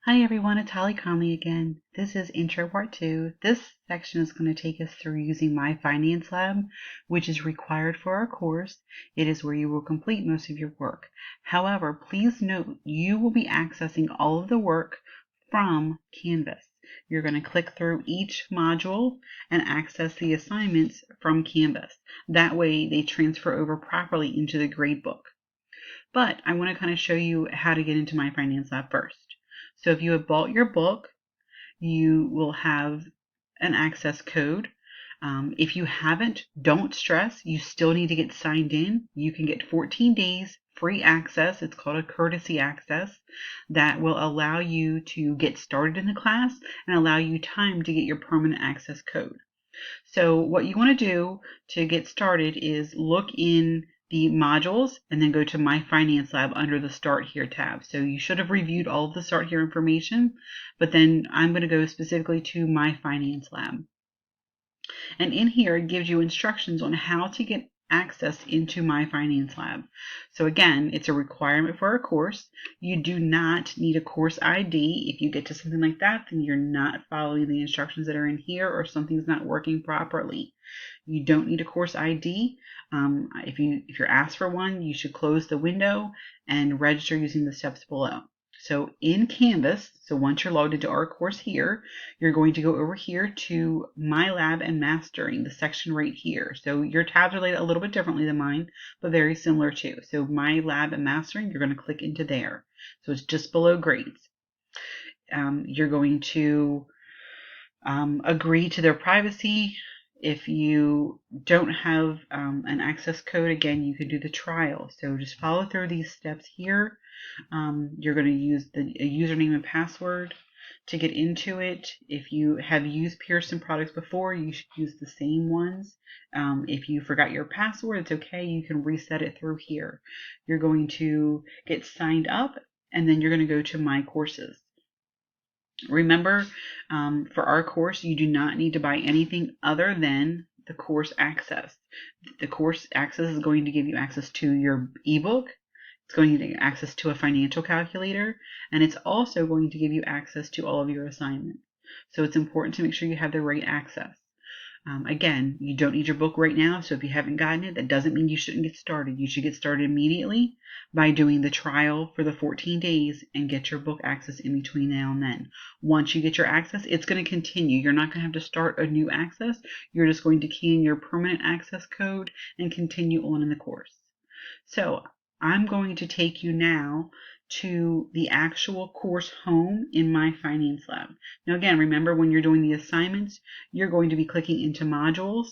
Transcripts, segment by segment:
Hi everyone, it's Holly Conley again. This is Intro Part 2. This section is going to take us through using My Finance Lab, which is required for our course. It is where you will complete most of your work. However, please note you will be accessing all of the work from Canvas. You're going to click through each module and access the assignments from Canvas. That way they transfer over properly into the gradebook. But I want to kind of show you how to get into My Finance Lab first. So if you have bought your book, you will have an access code. If you haven't, don't stress. You still need to get signed in. You can get 14 days free access. It's called a courtesy access that will allow you to get started in the class and allow you time to get your permanent access code. So what you want to do to get started is look in the modules and then go to My Finance Lab under the Start Here tab. So you should have reviewed all of the Start Here information, but then I'm going to go specifically to My Finance Lab. And in here, it gives you instructions on how to get access into My Finance Lab. So again, it's a requirement for our course. You do not need a course ID. If you get to something like that, then you're not following the instructions that are in here or something's not working properly. You don't need a course ID. If you're asked for one, you should close the window and register using the steps below. So in Canvas, so once you're logged into our course here, you're going to go over here to My Lab and Mastering, the section right here. So your tabs are laid a little bit differently than mine, but very similar too. So My Lab and Mastering, you're going to click into there. So it's just below grades. You're going to agree to their privacy. If you don't have an access code, again, you can do the trial. So just follow through these steps here. You're going to use a username and password to get into it. If you have used Pearson products before, you should use the same ones. If you forgot your password, it's okay. You can reset it through here. You're going to get signed up, and then you're going to go to My Courses. Remember, for our course, you do not need to buy anything other than the course access. The course access is going to give you access to your ebook. It's going to give you access to a financial calculator, and it's also going to give you access to all of your assignments. So it's important to make sure you have the right access. Again, you don't need your book right now, so if you haven't gotten it, that doesn't mean you shouldn't get started. You should get started immediately by doing the trial for the 14 days and get your book access in between now and then. Once you get your access, it's going to continue. You're not going to have to start a new access. You're just going to key in your permanent access code and continue on in the course. So I'm going to take you now to the actual course home in My Finance Lab. Now again, remember when you're doing the assignments, you're going to be clicking into modules.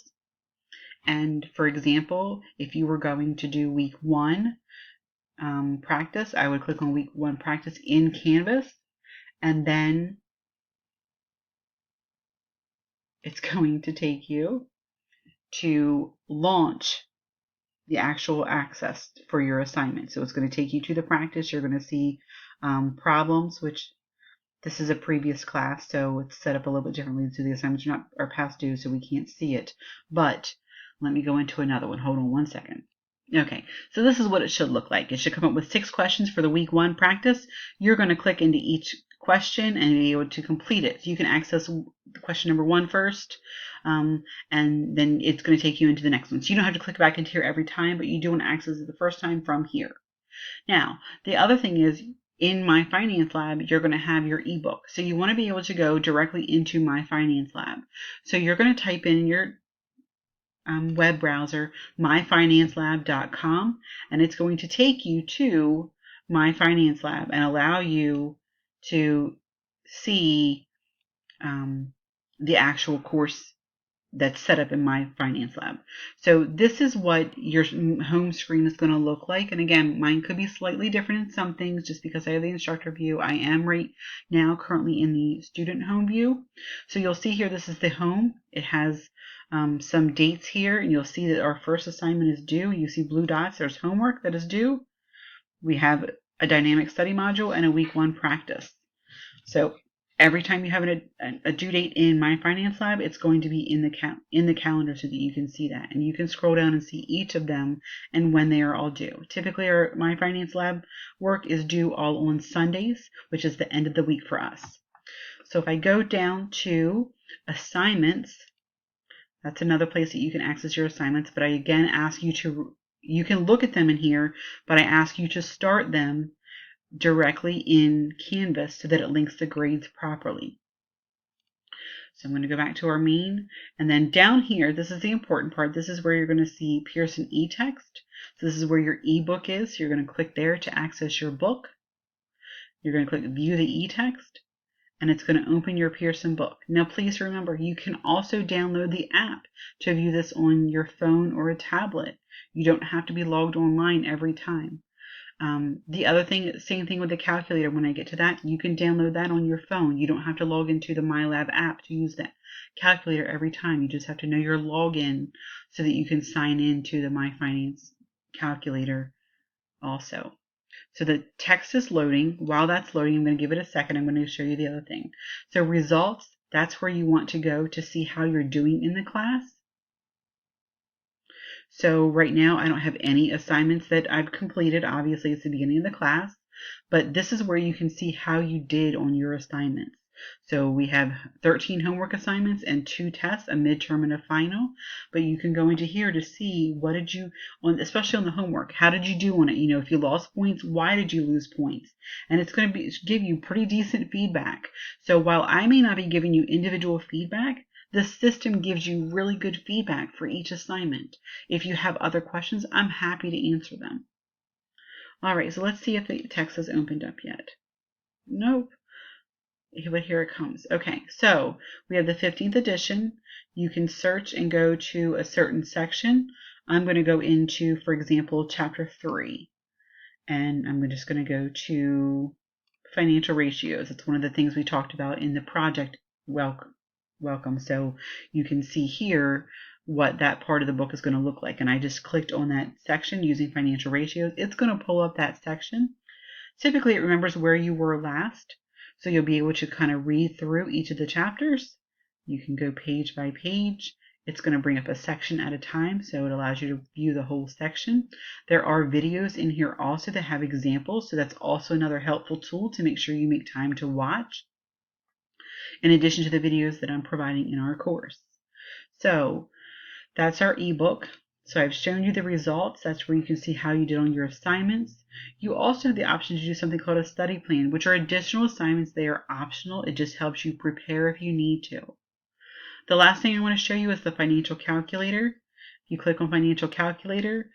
And for example, if you were going to do week 1 practice, I would click on week 1 practice in Canvas, and then it's going to take you to launch the actual access for your assignment. So it's going to take you to the practice. You're going to see problems, which this is a previous class, so it's set up a little bit differently. So the assignments are past due, so we can't see it. But let me go into another one. Hold on one second. Okay, so this is what it should look like. It should come up with 6 questions for the week 1 practice. You're going to click into each question and be able to complete it. So you can access question number 1 first, and then it's going to take you into the next one. So you don't have to click back into here every time, but you do want to access it the first time from here. Now, the other thing is, in My Finance Lab, you're going to have your ebook. So you want to be able to go directly into My Finance Lab. So you're going to type in your web browser, myfinancelab.com, and it's going to take you to My Finance Lab and allow you to see the actual course that's set up in My Finance Lab. So this is what your home screen is going to look like. And again, mine could be slightly different in some things just because I have the instructor view. I am right now currently in the student home view. So you'll see here, this is the home. It has some dates here, and you'll see that our first assignment is due. You see blue dots. There's homework that is due. We have a dynamic study module and a week 1 practice. So Every time you have a due date in My Finance Lab, it's going to be in the calendar so that you can see that. And you can scroll down and see each of them and when they are all due. Typically, our My Finance Lab work is due all on Sundays, which is the end of the week for us. So if I go down to assignments, that's another place that you can access your assignments. But I again ask you can look at them in here, but I ask you to start them directly in Canvas so that it links the grades properly. So I'm going to go back to our main, and then down here, this is the important part. This is where you're going to see Pearson eText. So this is where your ebook is. So you're going to click there to access your book. You're going to click View the eText, and it's going to open your Pearson book. Now please remember, you can also download the app to view this on your phone or a tablet. You don't have to be logged online every time. The other thing, same thing with the calculator. When I get to that, you can download that on your phone. You don't have to log into the MyLab app to use that calculator every time. You just have to know your login so that you can sign in to the My Finance calculator also. So the text is loading. While that's loading, I'm going to give it a second. I'm going to show you the other thing. So results, that's where you want to go to see how you're doing in the class. So right now I don't have any assignments that I've completed. Obviously it's the beginning of the class, but this is where you can see how you did on your assignments. So we have 13 homework assignments and 2 tests, a midterm and a final, but you can go into here to see what did you, especially on the homework, how did you do on it? You know, if you lost points, why did you lose points? And it's going to give you pretty decent feedback. So while I may not be giving you individual feedback, the system gives you really good feedback for each assignment. If you have other questions, I'm happy to answer them. All right, so let's see if the text has opened up yet. Nope. But here it comes. Okay, so we have the 15th edition. You can search and go to a certain section. I'm going to go into, for example, chapter 3. And I'm just going to go to financial ratios. It's one of the things we talked about in the project welcome. So you can see here what that part of the book is going to look like. And I just clicked on that section using financial ratios. It's going to pull up that section. Typically, it remembers where you were last. So you'll be able to kind of read through each of the chapters. You can go page by page. It's going to bring up a section at a time, so it allows you to view the whole section. There are videos in here also that have examples, so that's also another helpful tool to make sure you make time to watch, in addition to the videos that I'm providing in our course. So that's our ebook. So I've shown you the results. That's where you can see how you did on your assignments. You also have the option to do something called a study plan, which are additional assignments. They are optional. It just helps you prepare if you need to. The last thing I want to show you is the financial calculator. If you click on financial calculator,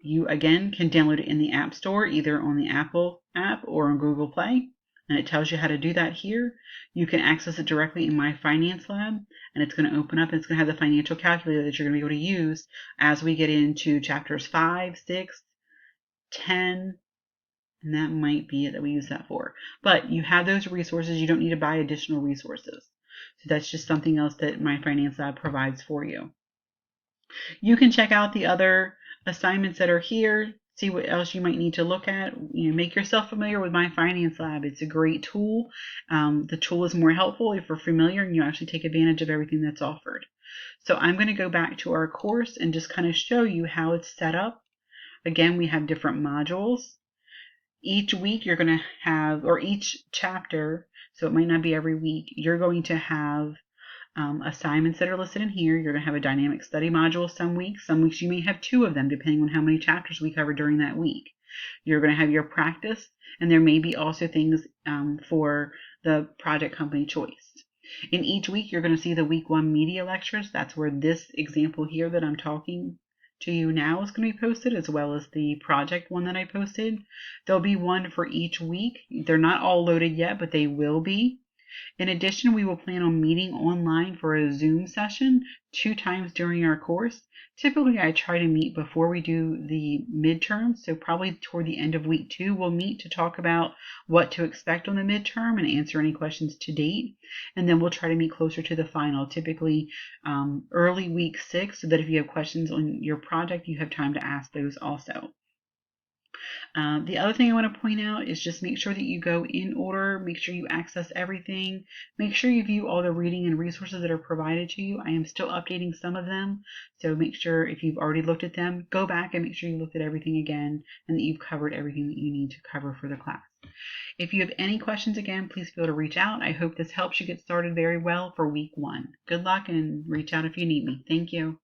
you again can download it in the App Store, either on the Apple app or on Google Play. And it tells you how to do that here. You can access it directly in My Finance Lab, and it's going to open up and it's going to have the financial calculator that you're going to be able to use as we get into chapters 5, 6, 10, and that might be it that we use that for. But you have those resources. You don't need to buy additional resources. So that's just something else that My Finance Lab provides for you. You can check out the other assignments that are here, see what else you might need to look at. You know, make yourself familiar with My Finance Lab. It's a great tool. The tool is more helpful if you're familiar and you actually take advantage of everything that's offered. So I'm going to go back to our course and just kind of show you how it's set up. Again, we have different modules. Each week you're going to have, or each chapter, so it might not be every week, you're going to have assignments that are listed in here. You're going to have a dynamic study module some weeks. Some weeks you may have 2 of them, depending on how many chapters we cover during that week. You're going to have your practice, and there may be also things for the project company choice. In each week, you're going to see the week 1 media lectures. That's where this example here that I'm talking to you now is going to be posted, as well as the project one that I posted. There'll be one for each week. They're not all loaded yet, but they will be. In addition, we will plan on meeting online for a Zoom session 2 times during our course. Typically, I try to meet before we do the midterm, so probably toward the end of week 2, we'll meet to talk about what to expect on the midterm and answer any questions to date. And then we'll try to meet closer to the final, typically early week 6, so that if you have questions on your project, you have time to ask those also. The other thing I want to point out is just make sure that you go in order, make sure you access everything, make sure you view all the reading and resources that are provided to you. I am still updating some of them, so make sure if you've already looked at them, go back and make sure you looked at everything again and that you've covered everything that you need to cover for the class. If you have any questions, again, please feel to reach out. I hope this helps you get started very well for week 1. Good luck and reach out if you need me. Thank you.